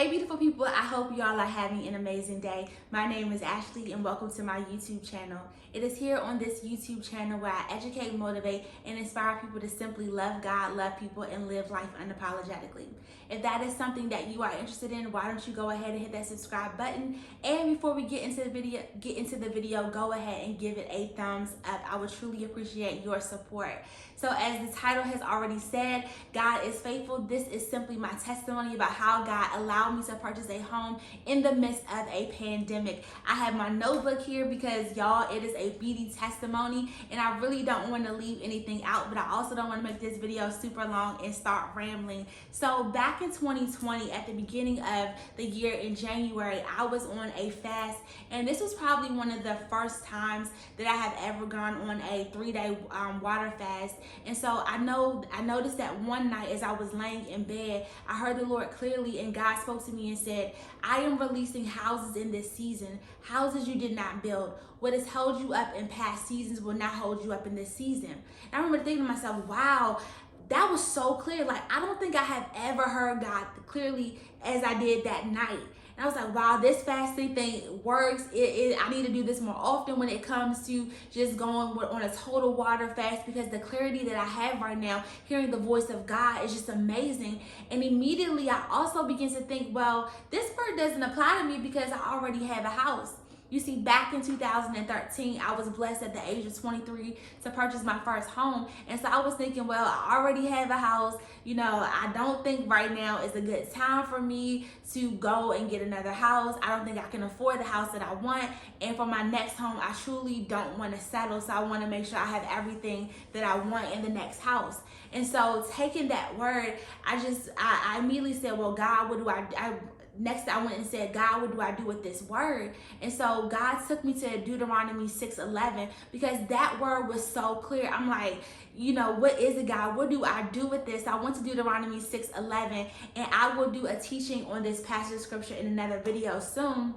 Hey beautiful people, I hope y'all are having an amazing day. My name is Ashley and welcome to my YouTube channel. It is here on this YouTube channel where I educate, motivate, and inspire people to simply love God, love people, and live life unapologetically. If that is something that you are interested in, why don't you go ahead and hit that subscribe button? And before we get into the video, go ahead and give it a thumbs up. I would truly appreciate your support. So as the title has already said, God is faithful. This is simply my testimony about how God allowed me to purchase a home in the midst of a pandemic. I have my notebook here because y'all, it is a beady testimony and I really don't want to leave anything out, but I also don't want to make this video super long and start rambling. So back in 2020, at the beginning of the year in January, I was on a fast, and this was probably one of the first times that I have ever gone on a 3-day water fast. And so I noticed that one night as I was laying in bed, I heard the Lord clearly, and God spoke to me and said, I am releasing houses in this season, houses you did not build. What has held you up in past seasons will not hold you up in this season. And I remember thinking to myself, wow, that was so clear. Like, I don't think I have ever heard God clearly as I did that night. And I was like, wow, this fasting thing works. I need to do this more often when it comes to just going on a total water fast, because the clarity that I have right now, hearing the voice of God, is just amazing. And immediately I also began to think, well, this word doesn't apply to me because I already have a house. You see, back in 2013, I was blessed at the age of 23 to purchase my first home. And so I was thinking, well, I already have a house. You know, I don't think right now is a good time for me to go and get another house. I don't think I can afford the house that I want. And for my next home, I truly don't want to settle. So I want to make sure I have everything that I want in the next house. And so taking that word, I immediately said, well, God, what do Next, I went and said, God, what do I do with this word? And so God took me to Deuteronomy 6:11, because that word was so clear. I'm like, you know, what is it, God? What do I do with this? I went to Deuteronomy 6:11, and I will do a teaching on this passage of scripture in another video soon,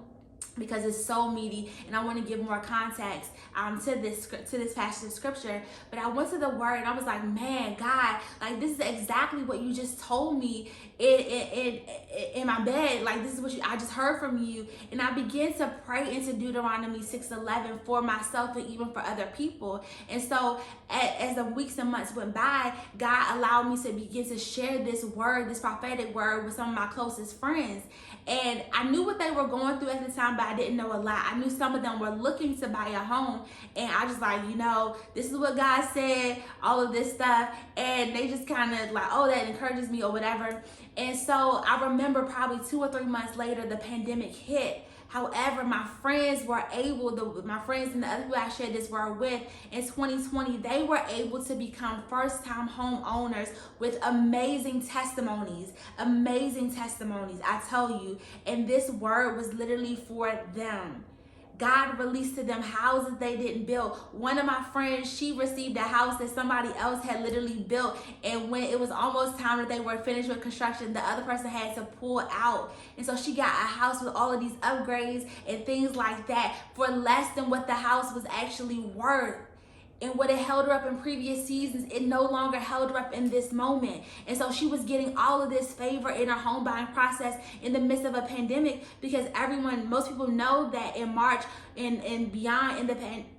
because it's so meaty and I want to give more context to this passage of scripture. But I went to the word and I was like, man, God, like, this is exactly what you just told me in my bed. Like, this is what I just heard from you. And I began to pray into Deuteronomy 6:11 for myself and even for other people. And so as the weeks and months went by, God allowed me to begin to share this word, this prophetic word, with some of my closest friends. And I knew what they were going through at the time, but I didn't know a lot. I knew some of them were looking to buy a home, and I just like, you know, this is what God said, all of this stuff. And they just kind of like, oh, that encourages me or whatever. And so I remember probably 2 or 3 months later, the pandemic hit. However, my friends were able, my friends and the other people I shared this word with in 2020, they were able to become first-time home owners with amazing testimonies, I tell you. And this word was literally for them. God released to them houses they didn't build. One of my friends, she received a house that somebody else had literally built, and when it was almost time that they were finished with construction, the other person had to pull out. And so she got a house with all of these upgrades and things like that for less than what the house was actually worth. And what it held her up in previous seasons, it no longer held her up in this moment. And so she was getting all of this favor in her home buying process in the midst of a pandemic, because most people know that in March and beyond,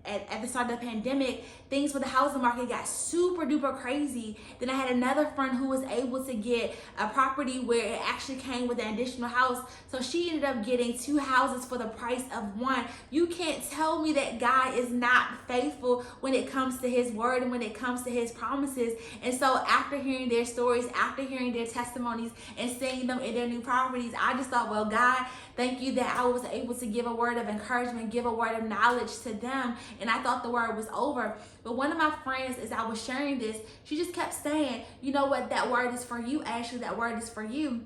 at the start of the pandemic, things for the housing market got super duper crazy. Then I had another friend who was able to get a property where it actually came with an additional house. So she ended up getting 2 houses for the price of one. You can't tell me that God is not faithful when it comes to his word and when it comes to his promises. And so after hearing their stories, after hearing their testimonies and seeing them in their new properties, I just thought, well, God, thank you that I was able to give a word of encouragement, give a word of knowledge to them. And I thought the word was over. But one of my friends, as I was sharing this, she just kept saying, you know what, that word is for you, Ashley, that word is for you.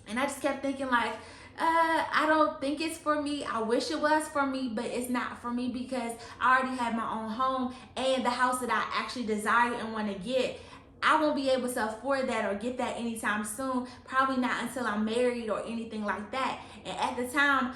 And I just kept thinking like, I don't think it's for me. I wish it was for me, but it's not for me, because I already have my own home, and the house that I actually desire and want to get, I won't be able to afford that or get that anytime soon. Probably not until I'm married or anything like that. And at the time,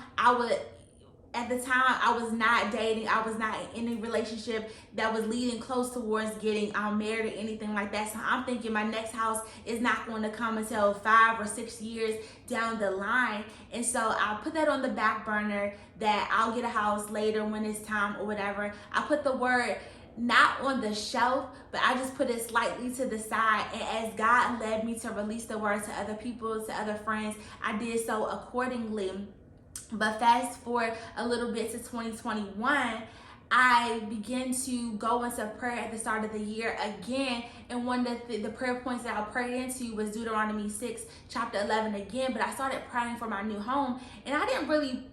at the time, I was not dating. I was not in any relationship that was leading close towards getting married or anything like that. So I'm thinking my next house is not going to come until 5 or 6 years down the line. And so I put that on the back burner, that I'll get a house later when it's time or whatever. I put the word not on the shelf, but I just put it slightly to the side. And as God led me to release the word to other people, to other friends, I did so accordingly. But fast forward a little bit to 2021, I began to go into prayer at the start of the year again. And one of the prayer points that I prayed into was Deuteronomy 6, chapter 11 again. But I started praying for my new home, and I didn't really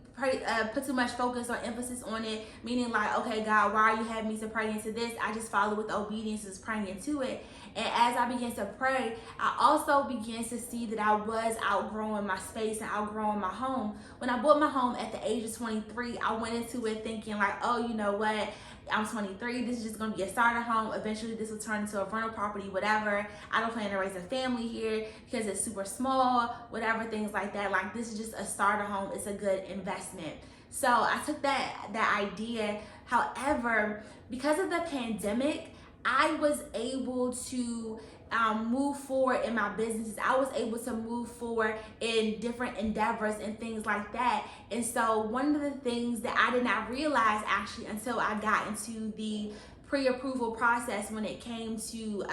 put too much focus or emphasis on it, meaning like, okay, God, why are you having me to pray into this? I just followed with obedience, just praying into it. And as I began to pray, I also began to see that I was outgrowing my space and outgrowing my home. When I bought my home at the age of 23, I went into it thinking like, oh, you know what? I'm 23. This is just going to be a starter home. Eventually, this will turn into a rental property, whatever. I don't plan to raise a family here because it's super small, whatever, things like that. Like, this is just a starter home. It's a good investment. So I took that idea. However, because of the pandemic, I was able to move forward in my businesses. I was able to move forward in different endeavors and things like that. And so one of the things that I did not realize actually until I got into the pre-approval process when it came to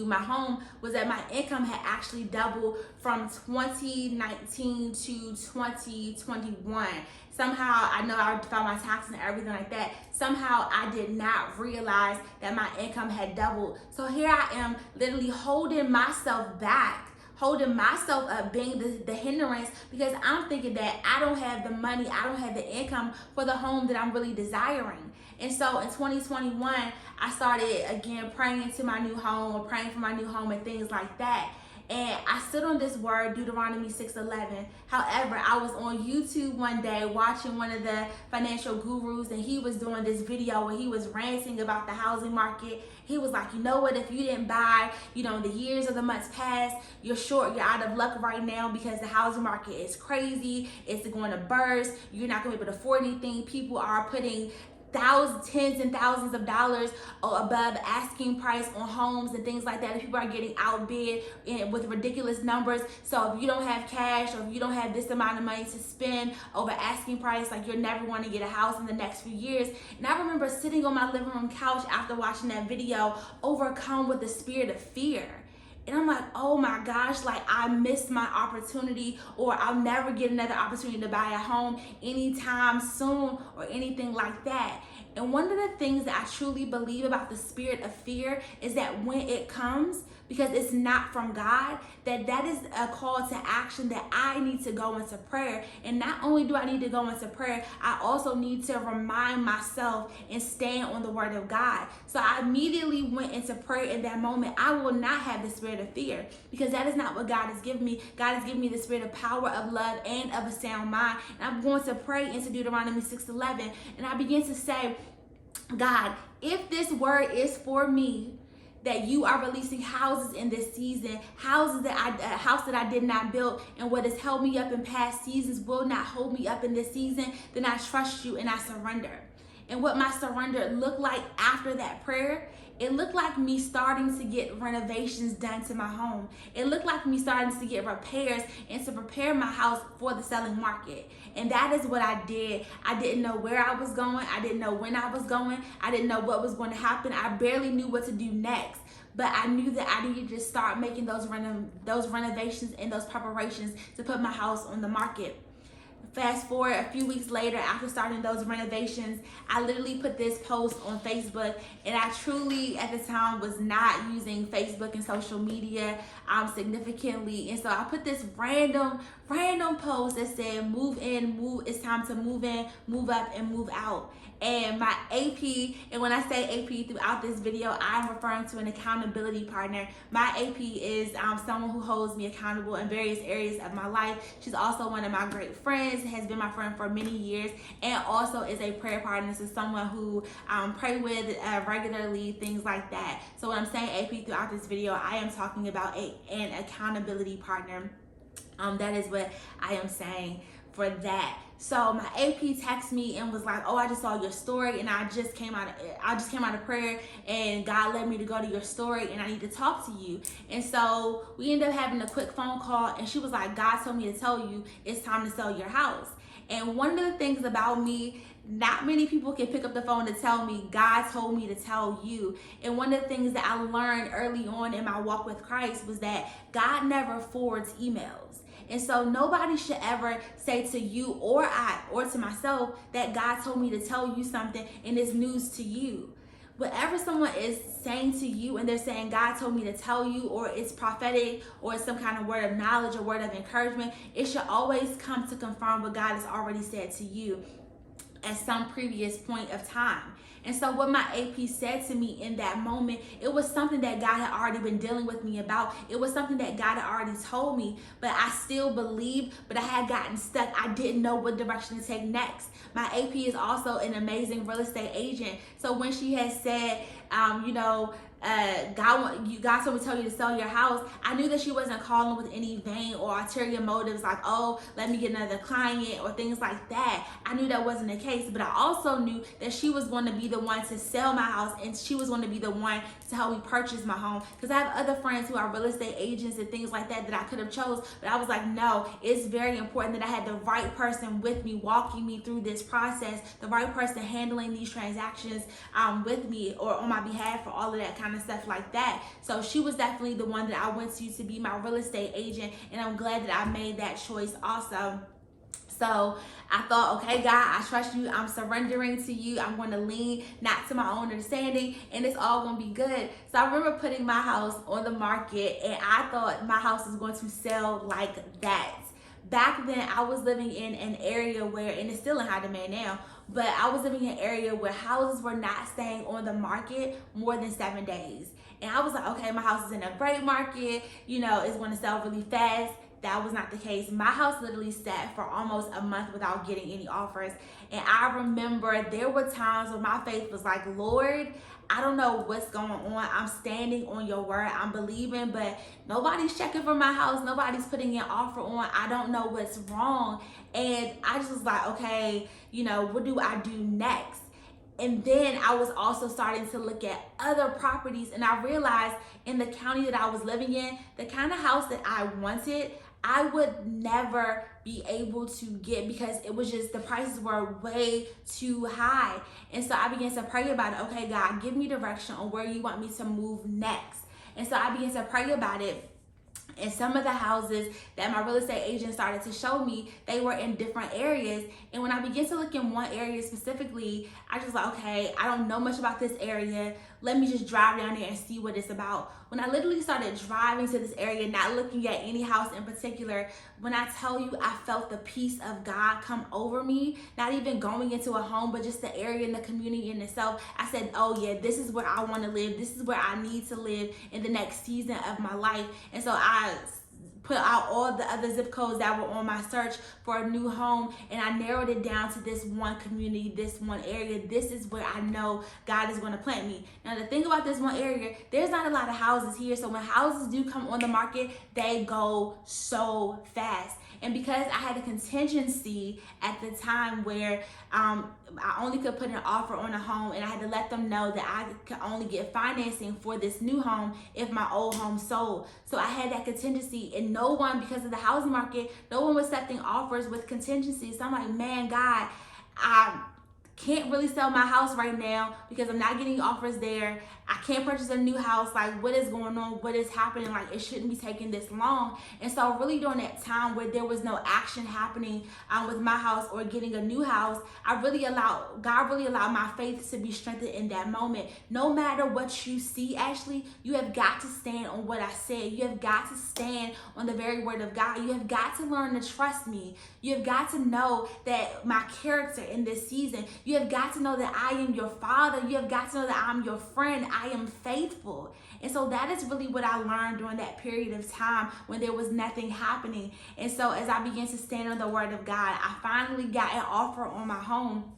my home was that my income had actually doubled from 2019 to 2021. Somehow, I know I filed my taxes and everything like that. Somehow, I did not realize that my income had doubled. So here I am, literally holding myself back, holding myself up, being the hindrance, because I'm thinking that I don't have the money, I don't have the income for the home that I'm really desiring. And so in 2021, I started again praying into my new home, or praying for my new home and things like that. And I stood on this word, Deuteronomy 6:11. However, I was on YouTube one day watching one of the financial gurus, and he was doing this video where he was ranting about the housing market. He was like, you know what, if you didn't buy, in the years or the months past, you're out of luck right now because the housing market is crazy. It's going to burst. You're not going to be able to afford anything. People are putting tens and thousands of dollars above asking price on homes and things like that. And people are getting outbid with ridiculous numbers. So if you don't have cash, or if you don't have this amount of money to spend over asking price, like, you're never going to get a house in the next few years. And I remember sitting on my living room couch after watching that video, overcome with the spirit of fear. And I'm like, oh my gosh, like, I missed my opportunity, or I'll never get another opportunity to buy a home anytime soon, or anything like that. And one of the things that I truly believe about the spirit of fear is that when it comes, because it's not from God, that is a call to action, that I need to go into prayer. And not only do I need to go into prayer, I also need to remind myself and stand on the word of God. So I immediately went into prayer in that moment. I will not have the spirit of fear, because that is not what God has given me. God has given me the spirit of power, of love, and of a sound mind. And I'm going to pray into Deuteronomy 6:11. And I begin to say, God, if this word is for me, that you are releasing houses in this season, house that I did not build, and what has held me up in past seasons will not hold me up in this season, then I trust you and I surrender. And what my surrender looked like after that prayer, it looked like me starting to get renovations done to my home. It looked like me starting to get repairs and to prepare my house for the selling market. And that is what I did. I didn't know where I was going. I didn't know when I was going. I didn't know what was going to happen. I barely knew what to do next. But I knew that I needed to start making those renovations and those preparations to put my house on the market. Fast forward a few weeks later, after starting those renovations, I literally put this post on Facebook, and I truly at the time was not using Facebook and social media significantly. And so I put this random post that said, it's time to move in, move up, and move out. And my AP, and when I say AP throughout this video, I'm referring to an accountability partner. My AP is someone who holds me accountable in various areas of my life. She's also one of my great friends, has been my friend for many years, and also is a prayer partner. So someone who pray with regularly, things like that. So when I'm saying AP throughout this video, I am talking about an accountability partner. That is what I am saying. for that. So my AP texted me and was like, "Oh, I just saw your story, and I just came out of prayer, and God led me to go to your story, and I need to talk to you." And so we ended up having a quick phone call, and she was like, "God told me to tell you it's time to sell your house." And one of the things about me, not many people can pick up the phone to tell me, God told me to tell you. And one of the things that I learned early on in my walk with Christ was that God never forwards emails. And so nobody should ever say to you or to myself that God told me to tell you something and it's news to you. Whatever someone is saying to you and they're saying, God told me to tell you, or it's prophetic, or it's some kind of word of knowledge or word of encouragement, it should always come to confirm what God has already said to you at some previous point of time. And so what my AP said to me in that moment, it was something that God had already been dealing with me about. It was something that God had already told me, but I still believed, but I had gotten stuck. I didn't know what direction to take next. My AP is also an amazing real estate agent. So when she had said, God told me to tell you to sell your house, I knew that she wasn't calling with any vain or ulterior motives like, oh, let me get another client or things like that. I knew that wasn't the case, but I also knew that she was going to be the one to sell my house, and she was going to be the one to help me purchase my home, because I have other friends who are real estate agents and things like that I could have chose, but I was like, no, it's very important that I had the right person with me, walking me through this process, the right person handling these transactions with me or on my behalf for all of that kind of stuff like that. So she was definitely the one that I went to be my real estate agent, and I'm glad that I made that choice also. So I thought, okay, God, I trust you. I'm surrendering to you. I'm going to lean not to my own understanding, and it's all going to be good. So I remember putting my house on the market, and I thought my house was going to sell like that. Back then, I was living in an area where, and it's still in high demand now, but I was living in an area where houses were not staying on the market more than 7 days. And I was like, okay, my house is in a great market, it's going to sell really fast. That was not the case. My house literally sat for almost a month without getting any offers. And I remember there were times where my faith was like, Lord, I don't know what's going on. I'm standing on your word. I'm believing, but nobody's checking for my house. Nobody's putting an offer on. I don't know what's wrong. And I just was like, okay, what do I do next? And then I was also starting to look at other properties, and I realized in the county that I was living in, the kind of house that I wanted, I would never be able to get, because it was just, the prices were way too high. And so I began to pray about it. Okay, God, give me direction on where you want me to move next. And so I began to pray about it. And some of the houses that my real estate agent started to show me, they were in different areas. And when I began to look in one area specifically, I just like, okay, I don't know much about this area. Let me just drive down there and see what it's about. When I literally started driving to this area, not looking at any house in particular, when I tell you, I felt the peace of God come over me, not even going into a home, but just the area and the community in itself. I said, oh yeah, this is where I want to live. This is where I need to live in the next season of my life. And so I put out all the other zip codes that were on my search for a new home, and I narrowed it down to this one community, this one area. This is where I know God is going to plant me. Now, the thing about this one area, there's not a lot of houses here, so when houses do come on the market, they go so fast. And because I had a contingency at the time where I only could put an offer on a home, and I had to let them know that I could only get financing for this new home if my old home sold. So I had that contingency, and no one, because of the housing market, no one was accepting offers with contingency. So I'm like, man, God, I can't really sell my house right now because I'm not getting offers there. I can't purchase a new house. Like, what is going on? What is happening? Like, it shouldn't be taking this long. And so really during that time where there was no action happening with my house or getting a new house, God really allowed my faith to be strengthened in that moment. No matter what you see, Ashley, you have got to stand on what I said. You have got to stand on the very word of God. You have got to learn to trust me. You have got to know that my character in this season. You have got to know that I am your father. You have got to know that I'm your friend. I am faithful. And so that is really what I learned during that period of time when there was nothing happening. And so as I began to stand on the word of God, I finally got an offer on my home.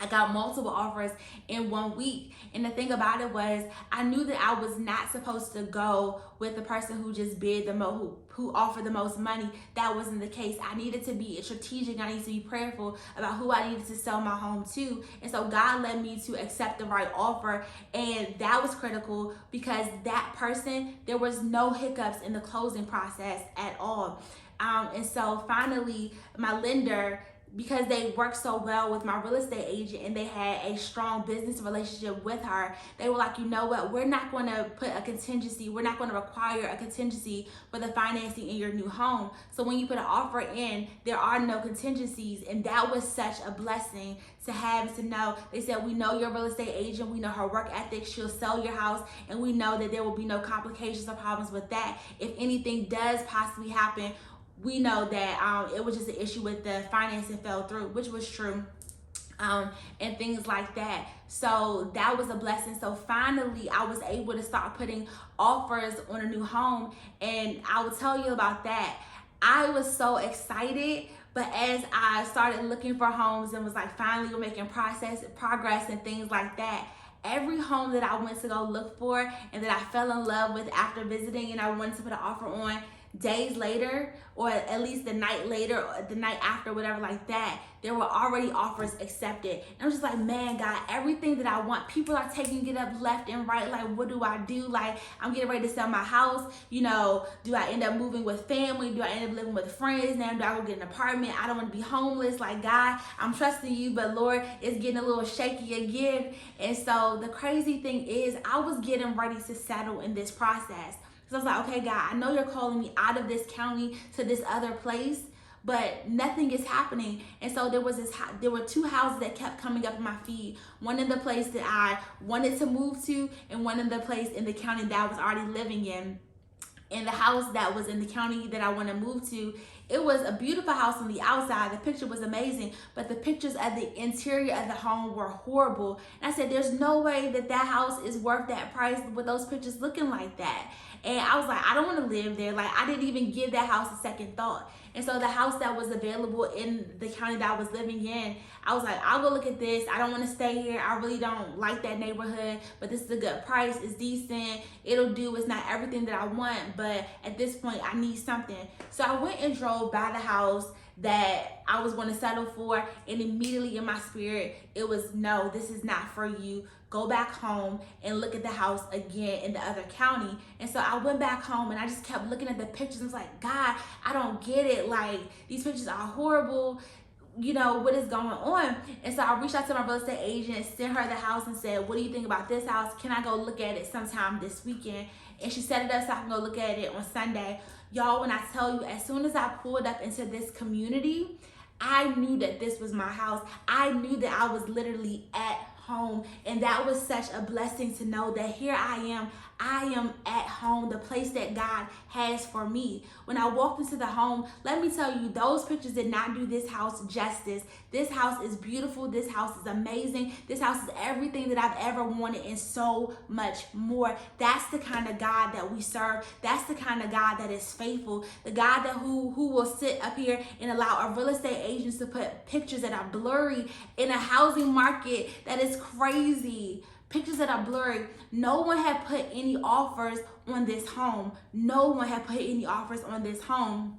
I got multiple offers in 1 week. And the thing about it was, I knew that I was not supposed to go with the person who just bid the most, who offered the most money. That wasn't the case. I needed to be strategic. I needed to be prayerful about who I needed to sell my home to. And so God led me to accept the right offer. And that was critical because that person, there was no hiccups in the closing process at all. And so finally, my lender, because they worked so well with my real estate agent and they had a strong business relationship with her, they were like, you know what, we're not going to put a contingency, we're not going to require a contingency for the financing in your new home. So when you put an offer in, there are no contingencies. And that was such a blessing to have, to know. They said, we know your real estate agent, we know her work ethic, she'll sell your house, and we know that there will be no complications or problems with that. If anything does possibly happen, we know that it was just an issue with the financing fell through, which was true, and things like that. So that was a blessing. So finally, I was able to start putting offers on a new home, and I will tell you about that. I was so excited, but as I started looking for homes and was like finally making progress and things like that, every home that I went to go look for and that I fell in love with after visiting and I wanted to put an offer on, days later, or at least the night later, or the night after, whatever like that, there were already offers accepted. And I'm just like, man, God, everything that I want, people are taking it up left and right. Like, what do I do? Like, I'm getting ready to sell my house. You know, do I end up moving with family? Do I end up living with friends? Now, do I go get an apartment? I don't want to be homeless. Like, God, I'm trusting you, but Lord, it's getting a little shaky again. And so the crazy thing is, I was getting ready to settle in this process. So I was like, okay, God, I know you're calling me out of this county to this other place, but nothing is happening. And so there were two houses that kept coming up in my feed. One in the place that I wanted to move to, and one in the place in the county that I was already living in. And the house that was in the county that I want to move to, it was a beautiful house on the outside. The picture was amazing, but the pictures of the interior of the home were horrible. And I said, there's no way that that house is worth that price with those pictures looking like that. And I was like, I don't want to live there. Like, I didn't even give that house a second thought. And so the house that was available in the county that I was living in, I was like, I'll go look at this. I don't want to stay here. I really don't like that neighborhood, but this is a good price. It's decent. It'll do. It's not everything that I want, but at this point, I need something. So I went and drove by the house that I was going to settle for, and immediately in my spirit, it was, no, this is not for you. Go back home and look at the house again in the other county. And so I went back home and I just kept looking at the pictures and was like, God, I don't get it. Like, these pictures are horrible. You know, what is going on? And so I reached out to my real estate agent, sent her the house and said, what do you think about this house? Can I go look at it sometime this weekend? And she set it up so I can go look at it on Sunday. Y'all, when I tell you, as soon as I pulled up into this community, I knew that this was my house. I knew that I was literally at home. And that was such a blessing to know that here I am at home, the place that God has for me. When I walked into the home, let me tell you, those pictures did not do this house justice. This house is beautiful. This house is amazing. This house is everything that I've ever wanted and so much more. That's the kind of God that we serve. That's the kind of God that is faithful. The God that who will sit up here and allow our real estate agents to put pictures that are blurry in a housing market that is crazy. Pictures that are blurry. No one had put any offers on this home. No one had put any offers on this home.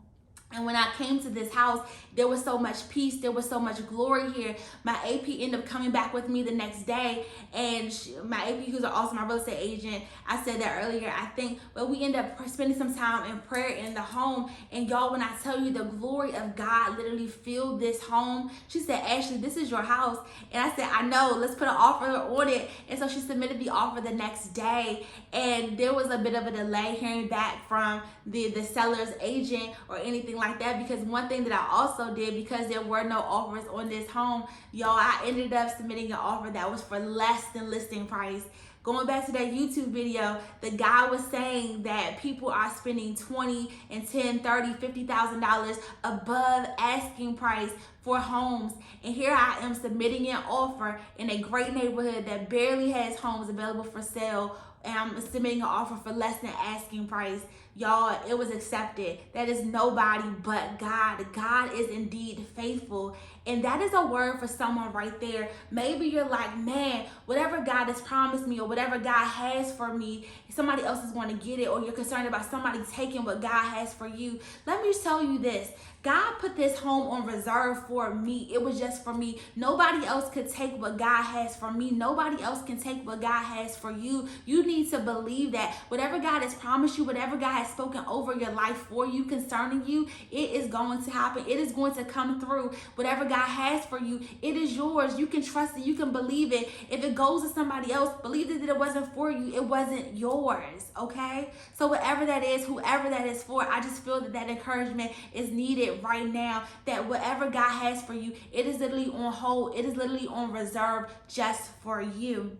And when I came to this house, there was so much peace. There was so much glory here. My AP ended up coming back with me the next day. And my AP, who's also my real estate agent, I said that earlier, I think, but we ended up spending some time in prayer in the home. And y'all, when I tell you the glory of God literally filled this home, she said, Ashley, this is your house. And I said, I know, let's put an offer on it. And so she submitted the offer the next day. And there was a bit of a delay hearing back from the seller's agent or anything like that, because one thing that I also did, because there were no offers on this home, y'all, I ended up submitting an offer that was for less than listing price. Going back to that YouTube video, the guy was saying that people are spending $20,000 and $10,000, $30,000, $50,000 above asking price for homes. And here I am submitting an offer in a great neighborhood that barely has homes available for sale, and I'm submitting an offer for less than asking price. y'all, it was accepted. That is nobody but God. God is indeed faithful. And that is a word for someone right there. Maybe you're like, man, whatever God has promised me or whatever God has for me, somebody else is going to get it, or you're concerned about somebody taking what God has for you. Let me tell you this. God put this home on reserve for me. It was just for me. Nobody else could take what God has for me. Nobody else can take what God has for you. You need to believe that whatever God has promised you, whatever God has spoken over your life for you, concerning you, it is going to happen. It is going to come through. Whatever God has for you, it is yours. You can trust it. You can believe it. If it goes to somebody else, believe that it wasn't for you. It wasn't yours, okay? So whatever that is, whoever that is for, I just feel that that encouragement is needed right now, that whatever God has for you, it is literally on hold. It is literally on reserve just for you.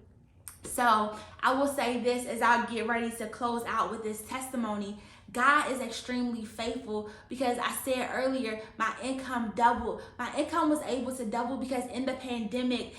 So I will say this as I get ready to close out with this testimony. God is extremely faithful, because I said earlier, my income doubled. My income was able to double because in the pandemic,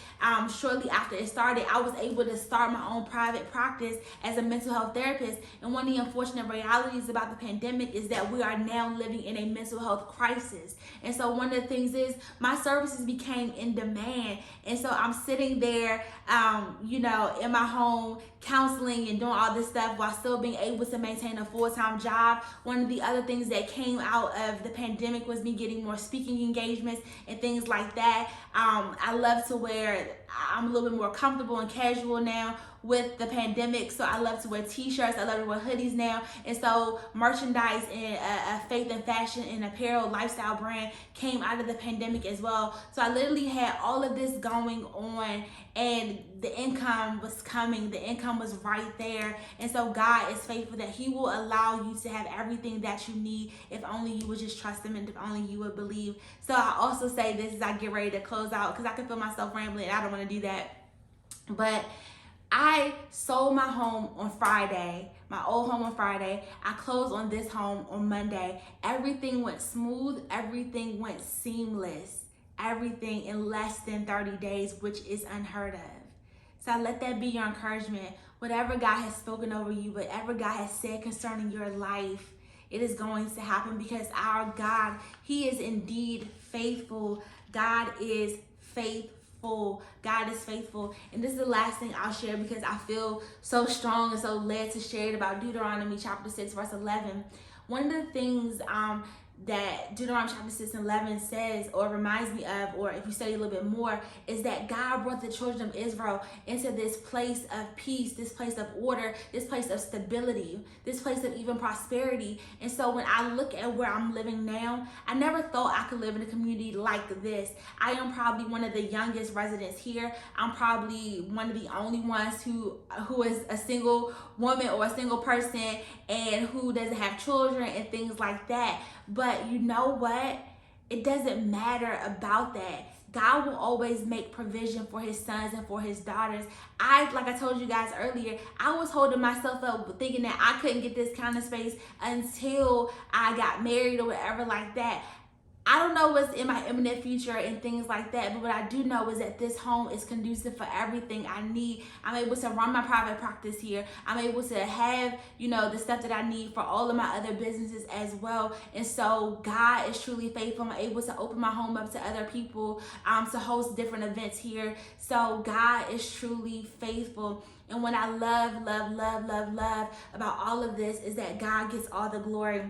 shortly after it started, I was able to start my own private practice as a mental health therapist. And one of the unfortunate realities about the pandemic is that we are now living in a mental health crisis. And so one of the things is my services became in demand. And so I'm sitting there, in my home, counseling and doing all this stuff while still being able to maintain a full-time job. One of the other things that came out of the pandemic was me getting more speaking engagements and things like that. I love to wear, I'm a little bit more comfortable and casual now with the pandemic, so I love to wear t-shirts, I love to wear hoodies now. And so merchandise and faith and fashion and apparel lifestyle brand came out of the pandemic as well. So I literally had all of this going on, and the income was coming, the income was right there. And so God is faithful that He will allow you to have everything that you need if only you would just trust Him and if only you would believe. So I also say this as I get ready to close out, because I can feel myself rambling and I don't want to do that. But I sold my home on Friday, my old home on Friday. I closed on this home on Monday. Everything went smooth. Everything went seamless. Everything in less than 30 days, which is unheard of. So let that be your encouragement. Whatever God has spoken over you, whatever God has said concerning your life, it is going to happen, because our God, He is indeed faithful. God is faithful. God is faithful. And this is the last thing I'll share, because I feel so strong and so led to share it, about Deuteronomy chapter 6 verse 11. One of the things that Deuteronomy chapter 6 and 11 says, or reminds me of, or if you study a little bit more, is that God brought the children of Israel into this place of peace, this place of order, this place of stability, this place of even prosperity. And so when I look at where I'm living now, I never thought I could live in a community like this. I am probably one of the youngest residents here. I'm probably one of the only ones who is a single woman or a single person and who doesn't have children and things like that. But you know what? It doesn't matter about that. God will always make provision for His sons and for His daughters. Like I told you guys earlier, I was holding myself up thinking that I couldn't get this kind of space until I got married or whatever like that. I don't know what's in my imminent future and things like that, but what I do know is that this home is conducive for everything I need. I'm able to run my private practice here. I'm able to have, the stuff that I need for all of my other businesses as well. And so God is truly faithful. I'm able to open my home up to other people, to host different events here. So God is truly faithful. And what I love about all of this is that God gets all the glory.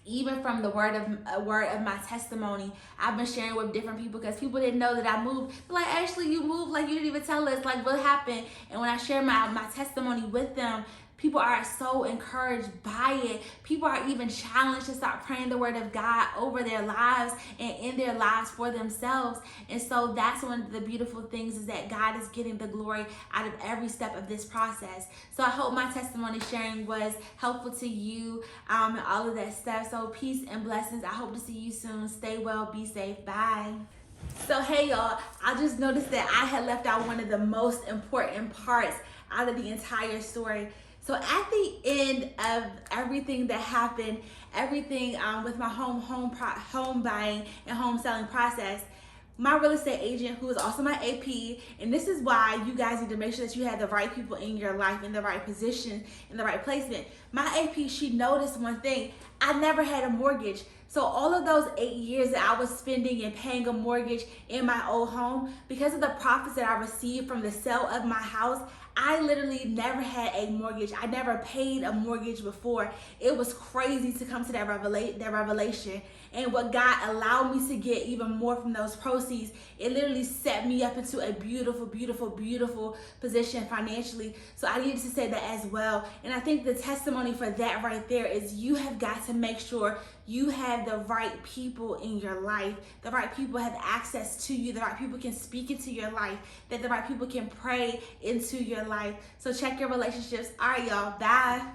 Even from the word of my testimony, I've been sharing with different people, because people didn't know that I moved. They're like, Ashley, you moved, like you didn't even tell us, like what happened? And when I share my testimony with them, people are so encouraged by it. People are even challenged to start praying the word of God over their lives and in their lives for themselves. And so that's one of the beautiful things, is that God is getting the glory out of every step of this process. So I hope my testimony sharing was helpful to you, and all of that stuff. So peace and blessings. I hope to see you soon. Stay well, be safe. Bye. So hey y'all, I just noticed that I had left out one of the most important parts out of the entire story. So at the end of everything that happened, everything with my home buying and home selling process, my real estate agent, who is also my AP, and this is why you guys need to make sure that you have the right people in your life, in the right position, in the right placement. My AP, she noticed one thing: I never had a mortgage. So all of those 8 years that I was spending and paying a mortgage in my old home, because of the profits that I received from the sale of my house, I literally never had a mortgage. I never paid a mortgage before. It was crazy to come to that revelation. And what God allowed me to get even more from those proceeds, it literally set me up into a beautiful, beautiful, beautiful position financially. So I needed to say that as well. And I think the testimony for that right there is you have got to make sure you have the right people in your life. The right people have access to you. The right people can speak into your life. That the right people can pray into your life. So check your relationships. All right, y'all. Bye.